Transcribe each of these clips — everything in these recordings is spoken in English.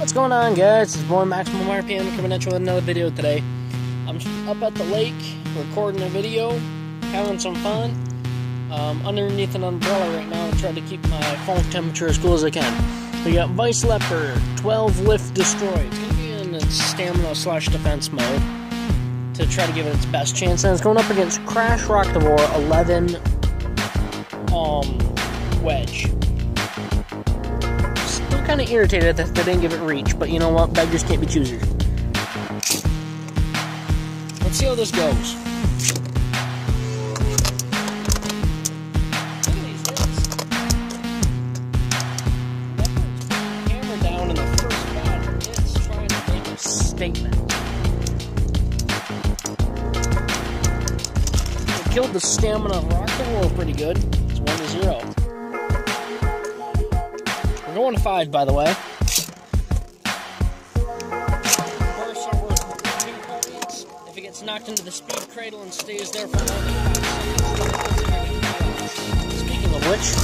What's going on, guys? It's boy Maximum RPM coming at you with another video today. I'm up at the lake recording a video, having some fun. Underneath an umbrella right now to try to keep my phone temperature as cool as I can. We got Vise Leopard 12 lift destroy. It's going to be in its stamina / defense mode to try to give it its best chance. And it's going up against Crash Roktavor 11 wedge. Still kind of irritated that they didn't give it reach, but you know what? Beggars can't be choosers. Let's see how this goes. Look at these hits. Leopard's hammer down in the first battle. It's trying to make a statement. It killed the stamina of Roktavor pretty good. It's 1-0. We're going to 5, by the way. Bursts are worth 2 points. If it gets knocked into the speed cradle and stays there for more than 5 seconds. Speaking of which,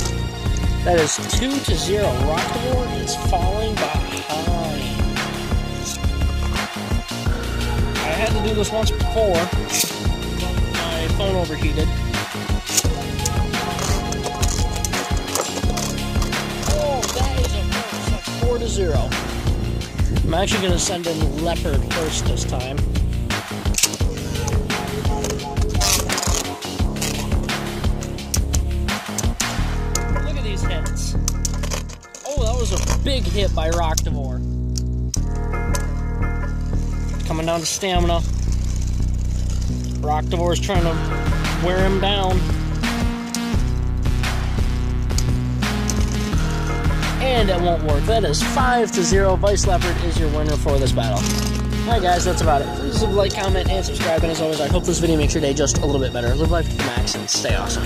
that is 2-0. Roktavor is falling behind. I had to do this once before. My phone overheated. Oh, that is a burst. That's 4-0. I'm actually going to send in Leopard first this time. Look at these hits. Oh, that was a big hit by Roktavor. Coming down to stamina. Roktavor is trying to wear him down. And it won't work. That is 5-0. Vise Leopard is your winner for this battle. Alright guys, that's about it. Please leave a like, comment, and subscribe. And as always, I hope this video makes your day just a little bit better. Live life to the max and stay awesome.